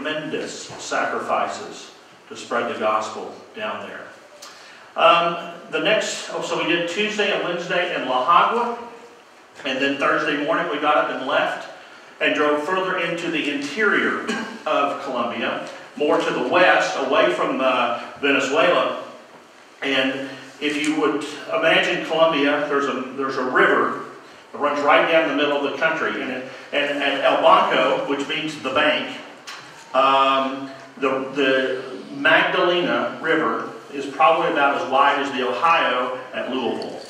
tremendous sacrifices to spread the gospel down there. So we did Tuesday and Wednesday in La Habra, and then Thursday morning we got up and left and drove further into the interior of Colombia, more to the west, away from Venezuela. And if you would imagine Colombia, there's a river that runs right down the middle of the country, and El Banco, which means the bank, the Magdalena River is probably about as wide as the Ohio at Louisville.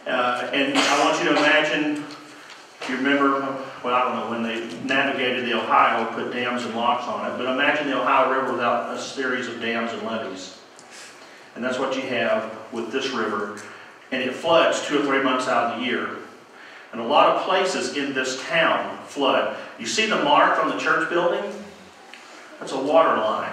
And I want you to imagine, if you remember, well, I don't know, when they navigated the Ohio, put dams and locks on it, but imagine the Ohio River without a series of dams and levees. And that's what you have with this river. And it floods 2 or 3 months out of the year. And a lot of places in this town flood. You see the mark on the church building? That's a water line.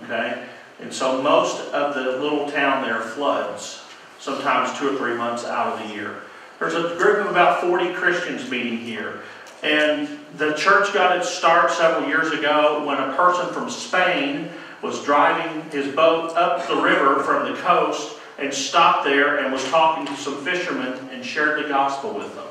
Okay? And so most of the little town there floods, sometimes 2 or 3 months out of the year. There's a group of about 40 Christians meeting here. And the church got its start several years ago when a person from Spain was driving his boat up the river from the coast and stopped there and was talking to some fishermen and shared the gospel with them.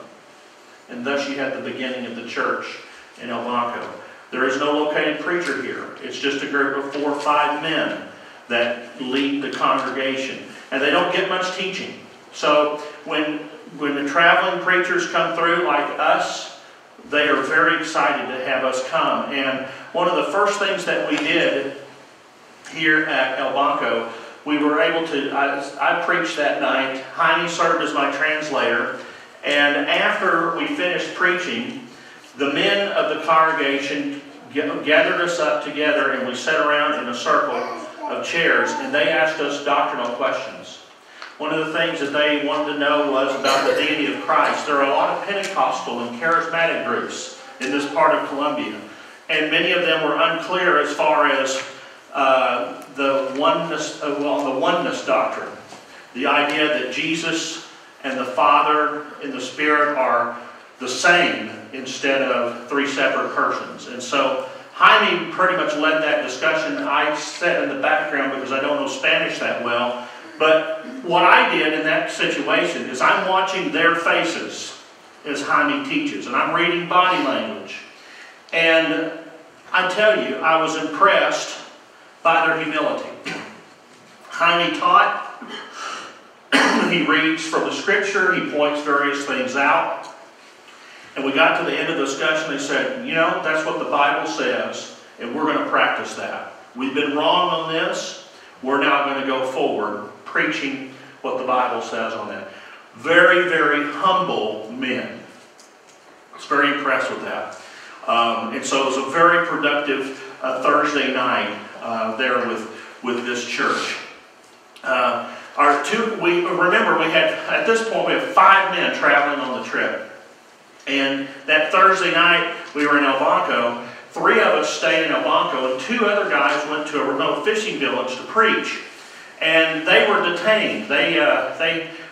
And thus you had the beginning of the church in El Banco. There is no located preacher here. It's just a group of 4 or 5 men that lead the congregation. And they don't get much teaching. So when the traveling preachers come through like us, they are very excited to have us come. And one of the first things that we did here at El Banco, we were able to, I preached that night. Jaime served as my translator. And after we finished preaching, the men of the congregation gathered us up together and we sat around in a circle of chairs and they asked us doctrinal questions. One of the things that they wanted to know was about the deity of Christ. There are a lot of Pentecostal and charismatic groups in this part of Colombia. And many of them were unclear as far as the oneness doctrine. The idea that Jesus and the Father and the Spirit are the same instead of 3 separate persons. And so Jaime pretty much led that discussion. I sat in the background because I don't know Spanish that well. But what I did in that situation is I'm watching their faces as Jaime teaches. And I'm reading body language. And I tell you, I was impressed by their humility. Jaime taught. He reads from the scripture. He points various things out. And we got to the end of the discussion. They said, you know, that's what the Bible says. And we're going to practice that. We've been wrong on this. We're now going to go forward preaching what the Bible says on that. Very, very humble men. I was very impressed with that. And so it was a very productive Thursday night there with this church. Remember, we had, at this point, we have 5 men traveling on the trip. And that Thursday night, we were in El Banco. 3 of us stayed in El Banco, and 2 other guys went to a remote fishing village to preach. And they were detained. They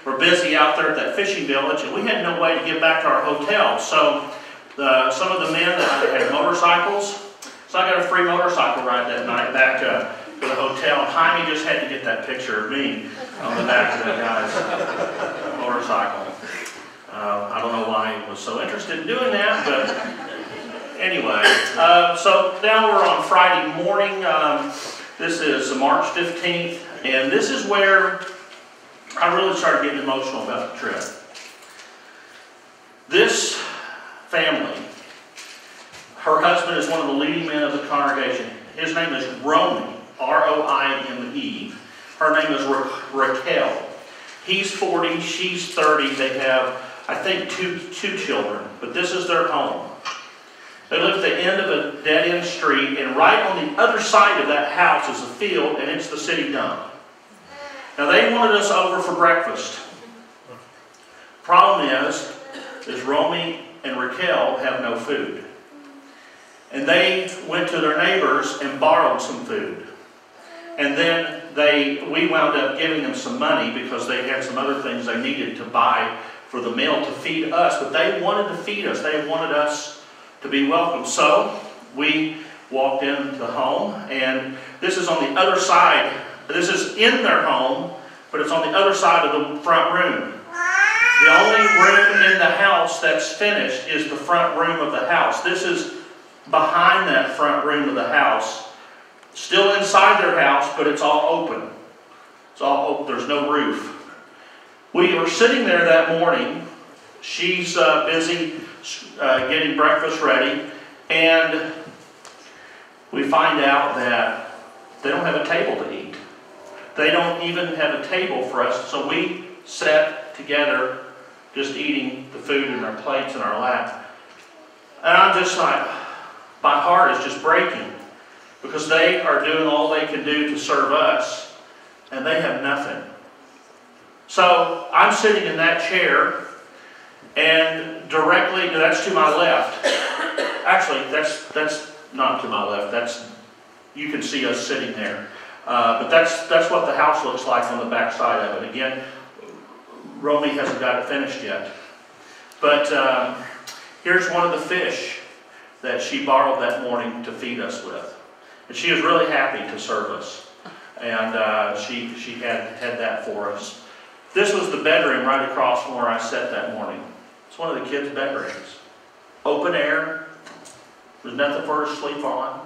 were busy out there at that fishing village, and we had no way to get back to our hotel. So some of the men that had motorcycles, so I got a free motorcycle ride that night back to the hotel. Jaime just had to get that picture of me on the back of that guy's motorcycle. I don't know why he was so interested in doing that, but anyway. So now we're on Friday morning. This is March 15th, and this is where I really started getting emotional about the trip. This family, her husband is one of the leading men of the congregation. His name is Romy, R-O-I-M-E. Her name is Raquel. He's 40, she's 30. They have, I think, two children, but this is their home. They live at the end of a dead-end street, and right on the other side of that house is a field, and it's the city dump. Now, they wanted us over for breakfast. Problem is Romy and Raquel have no food. And they went to their neighbors and borrowed some food. And then we wound up giving them some money because they had some other things they needed to buy for the meal to feed us. But they wanted to feed us. They wanted us to be welcome. So we walked into the home, and this is on the other side. This is in their home, but it's on the other side of the front room. The only room in the house that's finished is the front room of the house. This is behind that front room of the house. Still inside their house, but it's all open. It's all open. There's no roof. We were sitting there that morning. She's busy getting breakfast ready, and we find out that they don't have a table to eat. They don't even have a table for us, so we sat together just eating the food in our plates in our lap. And I'm just like, my heart is just breaking, because they are doing all they can do to serve us, and they have nothing. So I'm sitting in that chair, and directly, that's to my left. Actually, that's not to my left. You can see us sitting there. But that's what the house looks like on the back side of it. Again, Romy hasn't got it finished yet. But here's one of the fish that she borrowed that morning to feed us with. And she was really happy to serve us. And she had that for us. This was the bedroom right across from where I sat that morning. It's one of the kids' bedrooms. Open air. There's nothing for her to sleep on.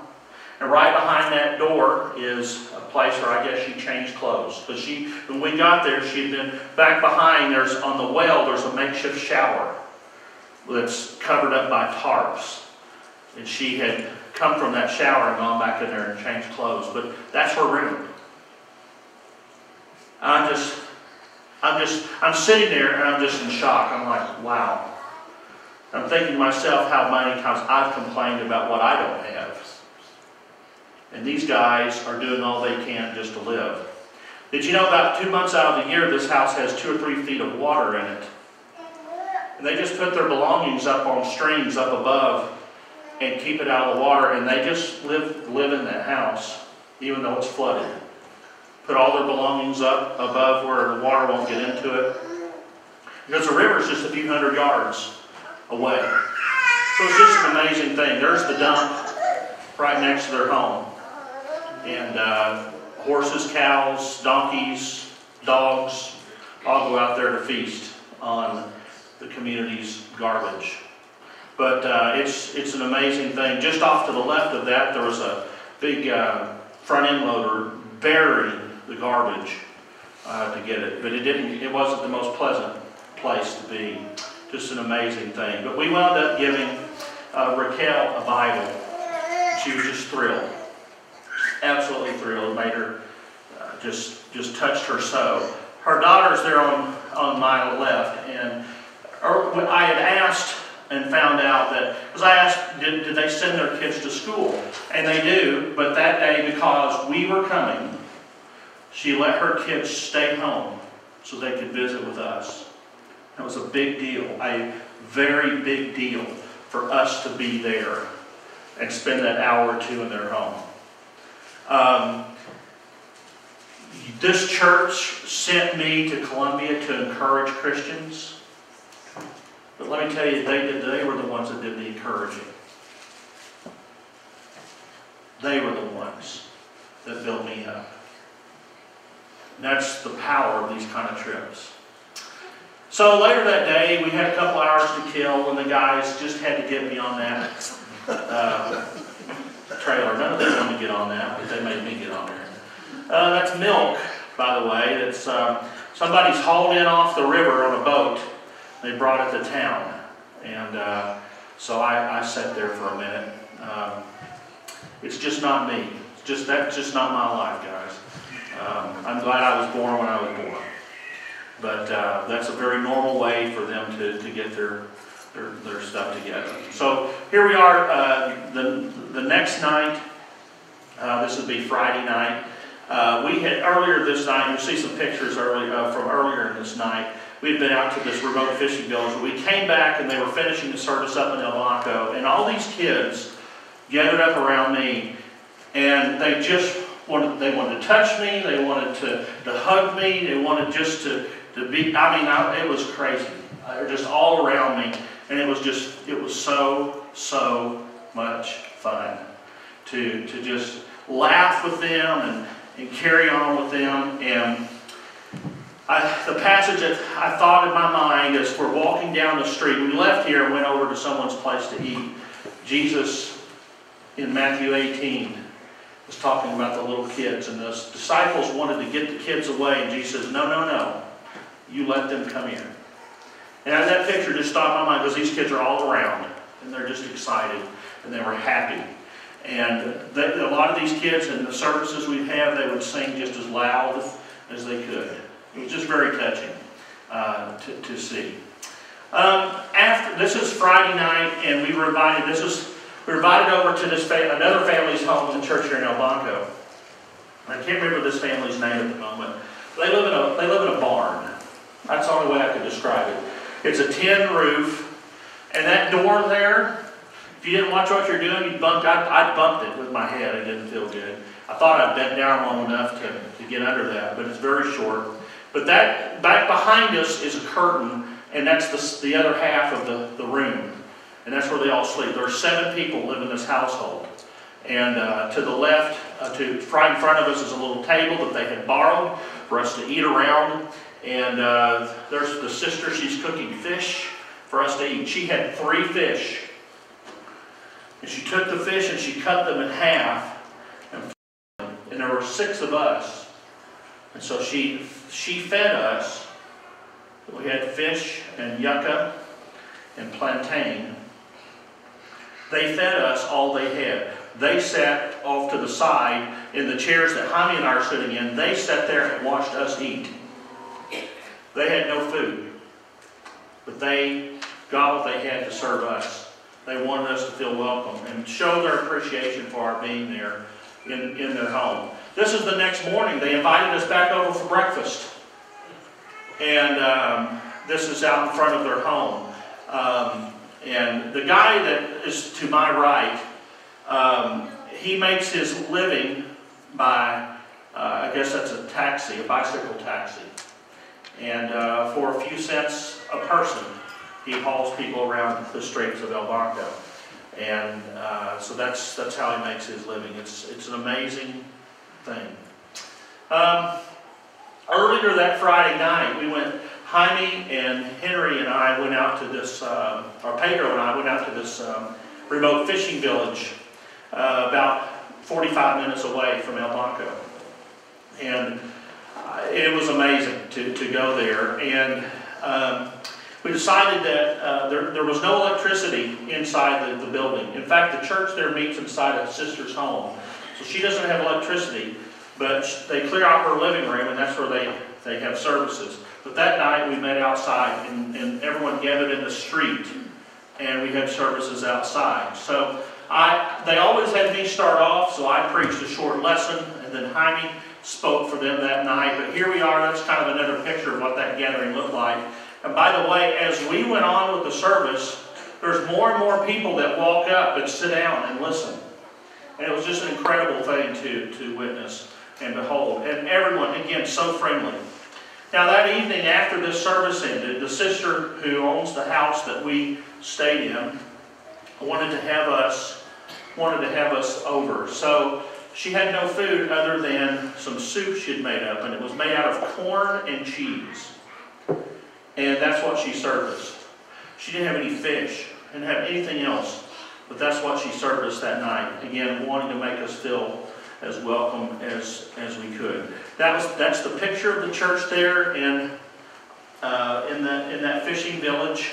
And right behind that door is a place where I guess she changed clothes. Because when we got there, she had been back behind. On the well, there's a makeshift shower that's covered up by tarps. And she had come from that shower and gone back in there and changed clothes. But that's her room. I'm sitting there and I'm just in shock. I'm like, wow. I'm thinking to myself how many times I've complained about what I don't have. And these guys are doing all they can just to live. Did you know about 2 months out of the year, this house has 2 or 3 feet of water in it? And they just put their belongings up on strings up above and keep it out of the water. And they just live in that house, even though it's flooded. Put all their belongings up above where the water won't get into it. Because the river's just a few hundred yards away. So it's just an amazing thing. There's the dump right next to their home. And horses, cows, donkeys, dogs all go out there to feast on the community's garbage. But it's an amazing thing. Just off to the left of that, there was a big front end loader burying the garbage to get it. But it wasn't the most pleasant place to be. Just an amazing thing. But we wound up giving Raquel a Bible. She was just thrilled. Absolutely thrilled. It made her just touched her so. Her daughter's there on my left, and I had asked and found out that, because I asked, did they send their kids to school? And they do, but that day, because we were coming, she let her kids stay home so they could visit with us. That was a big deal, a very big deal for us to be there and spend that hour or 2 in their home. This church sent me to Colombia to encourage Christians. But let me tell you, they were the ones that did the encouraging. They were the ones that built me up. And that's the power of these kind of trips. So later that day, we had a couple hours to kill, and the guys just had to get me on that trailer. None of them wanted to get on that, but they made me get on there. That's milk, by the way. It's somebody's hauled in off the river on a boat. They brought it to town. And so I sat there for a minute. It's just not me. That's just not my life, guys. I'm glad I was born when I was born. But that's a very normal way for them to get their stuff together. So here we are, the next night. This would be Friday night. We had earlier this night, you'll see some pictures from earlier in this night. We had been out to this remote fishing village. We came back and they were finishing the service up in El Blanco, and all these kids gathered up around me, and they wanted to touch me, they wanted to hug me, they wanted just to be, it was crazy. They were just all around me, and it was so much fun to just laugh with them and carry on with them. And the passage that I thought in my mind as we're walking down the street, we left here and went over to someone's place to eat. Jesus, in Matthew 18, was talking about the little kids, and the disciples wanted to get the kids away, and Jesus says, no, no, no, you let them come here. And that picture just stopped my mind, because these kids are all around, and they're just excited, and they were happy. And a lot of these kids in the services we have, they would sing just as loud as they could. It was just very touching to see. This is Friday night, and we were invited. We were invited over to another family's home in the church here in El Banco. I can't remember this family's name at the moment. They live in a barn. That's the only way I could describe it. It's a tin roof, and that door there, if you didn't watch what you're doing, I bumped it with my head. It didn't feel good. I thought I'd bent down long enough to get under that, but it's very short. But that back behind us is a curtain, and that's the other half of the room. And that's where they all sleep. There are 7 people live in this household. And to the left, right in front of us is a little table that they had borrowed for us to eat around. And there's the sister, she's cooking fish for us to eat. She had 3 fish. And she took the fish and she cut them in half. And there were 6 of us. And so she fed us. We had fish and yucca and plantain. They fed us all they had. They sat off to the side in the chairs that Jaime and I are sitting in. They sat there and watched us eat. They had no food, but they got what they had to serve us. They wanted us to feel welcome and show their appreciation for our being there in their home. This is the next morning. They invited us back over for breakfast. And this is out in front of their home. And the guy that is to my right, he makes his living by, I guess that's a taxi, a bicycle taxi. And for a few cents a person, he hauls people around the streets of El Banco. And so that's how he makes his living. It's an amazing thing. Earlier that Friday night, Jaime and Henry and I went out to this, or Pedro and I went out to this remote fishing village about 45 minutes away from El Banco. And it was amazing to go there. And we decided that there was no electricity inside the building. In fact, the church there meets inside a sister's home. So she doesn't have electricity, but they clear out her living room, and that's where they have services. But that night we met outside, and everyone gathered in the street, and we had services outside. So they always had me start off, so I preached a short lesson, and then Jaime spoke for them that night. But here we are, that's kind of another picture of what that gathering looked like. And by the way, as we went on with the service, there's more and more people that walk up and sit down and listen. And it was just an incredible thing to witness and behold. And everyone, again, so friendly. Now that evening after this service ended, the sister who owns the house that we stayed in wanted to have us over. So she had no food other than some soup she had made up, and it was made out of corn and cheese. And that's what she served us. She didn't have any fish, didn't have anything else, but that's what she served us that night. Again, wanting to make us feel as welcome as we could. That's the picture of the church there in that fishing village.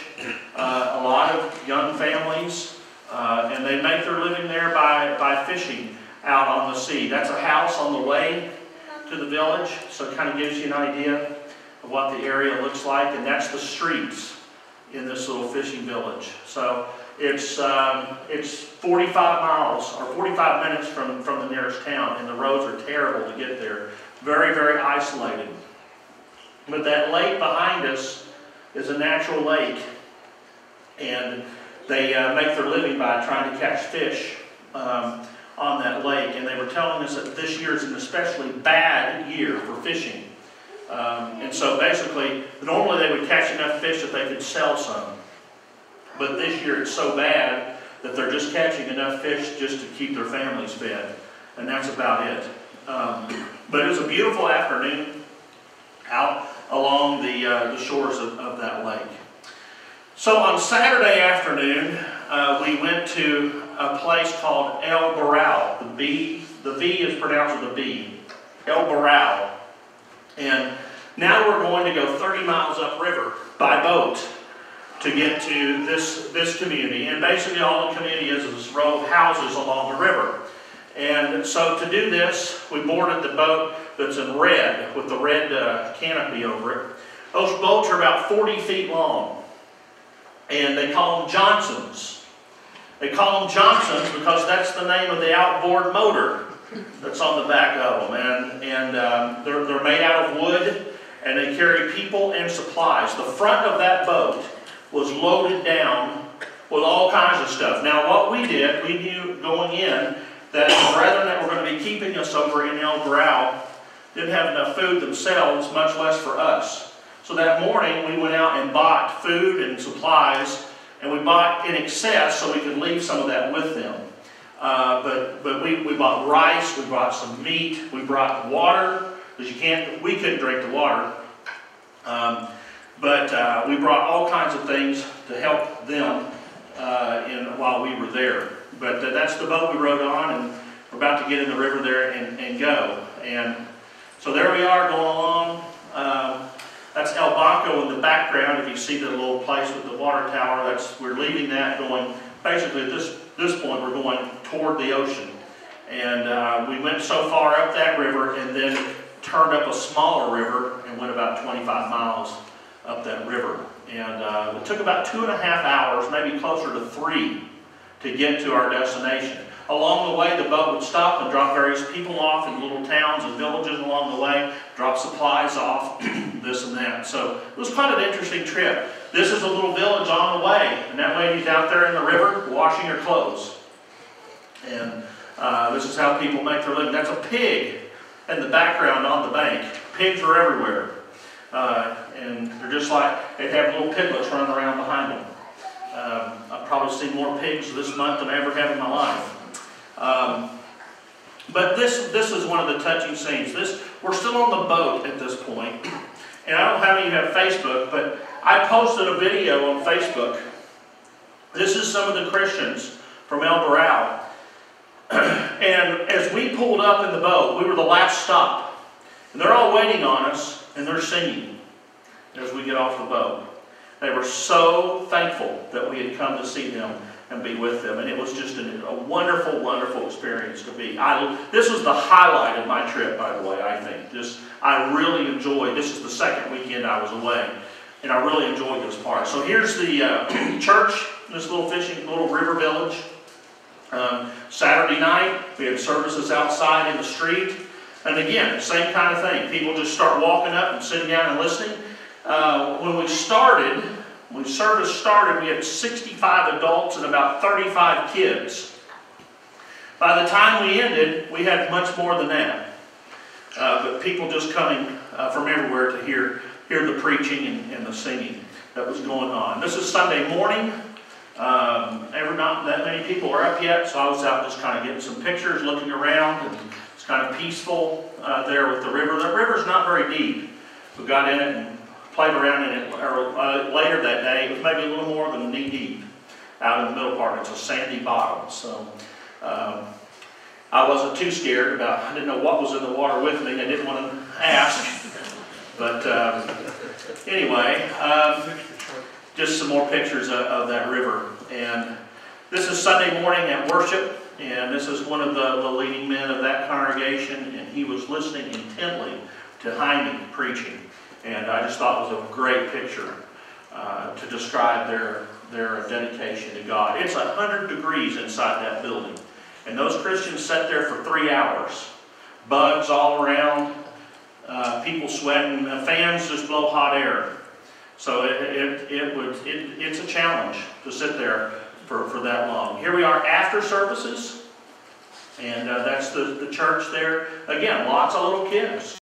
A lot of young families, and they make their living there by fishing out on the sea. That's a house on the way to the village, so it kind of gives you an idea of what the area looks like. And that's the streets in this little fishing village. So it's 45 miles or 45 minutes from the nearest town, and the roads are terrible to get there. Very, very isolated. But that lake behind us is a natural lake, and they make their living by trying to catch fish on that lake. And they were telling us that this year is an especially bad year for fishing. And so basically, normally they would catch enough fish that they could sell some. But this year it's so bad that they're just catching enough fish just to keep their families fed. And that's about it. But it was a beautiful afternoon out along the shores of that lake. So on Saturday afternoon, we went to a place called El Barral. The V is pronounced with a B. El Barral. And now we're going to go 30 miles upriver by boat to get to this community. And basically all the community is this row of houses along the river. And so to do this, we boarded the boat that's in red with the red canopy over it. Those boats are about 40 feet long. And they call them Johnsons. They call them Johnsons because that's the name of the outboard motor that's on the back of them. And they're made out of wood, and they carry people and supplies. The front of that boat was loaded down with all kinds of stuff. Now what we did, we knew going in that the brethren that were going to be keeping us over in El Barral didn't have enough food themselves, much less for us. So that morning we went out and bought food and supplies, and we bought in excess so we could leave some of that with them. But we bought rice, we brought some meat, we brought water, because we couldn't drink the water. But we brought all kinds of things to help them while we were there. But that's the boat we rode on, and we're about to get in the river there and go. And so there we are going along. That's El Banco in the background. If you see the little place with the water tower, we're leaving that going, basically at this point we're going toward the ocean. And we went so far up that river and then turned up a smaller river and went about 25 miles up that river. And it took about 2.5 hours, maybe closer to 3, to get to our destination. Along the way, the boat would stop and drop various people off in little towns and villages along the way, drop supplies off, this and that. So it was quite an interesting trip. This is a little village on the way, and that lady's out there in the river washing her clothes. And this is how people make their living. That's a pig in the background on the bank. Pigs are everywhere. And they're just like, they have little piglets running around behind them. I've probably seen more pigs this month than I ever have in my life. But this is one of the touching scenes. We're still on the boat at this point. And I don't know how many of you have Facebook, but I posted a video on Facebook. This is some of the Christians from El Barral. And as we pulled up in the boat, we were the last stop. And they're all waiting on us, and they're singing as we get off the boat. They were so thankful that we had come to see them and be with them. And it was just a wonderful, wonderful experience to be. This was the highlight of my trip, by the way, I think. I really enjoyed, this is the second weekend I was away, and I really enjoyed this part. So here's the church, this little river village. Saturday night, we had services outside in the street. And again, same kind of thing. People just start walking up and sitting down and listening. When service started, we had 65 adults and about 35 kids. By the time we ended, we had much more than that. But people just coming from everywhere to hear the preaching and the singing that was going on. This is Sunday morning. Not that many people are up yet, so I was out just kind of getting some pictures, looking around, and it's kind of peaceful there with the river. The river's not very deep. We got in it and played around in it later that day. It was maybe a little more than knee deep out in the middle part. It's a sandy bottom, so I wasn't too scared I didn't know what was in the water with me. I didn't want to ask, but anyway, just some more pictures of that river. And this is Sunday morning at worship, and this is one of the leading men of that congregation, and he was listening intently to Jaime preaching. And I just thought it was a great picture to describe their dedication to God. It's 100 degrees inside that building. And those Christians sat there for 3 hours. Bugs all around, people sweating, fans just blow hot air. So it's a challenge to sit there for that long. Here we are after services. And that's the church there. Again, lots of little kids.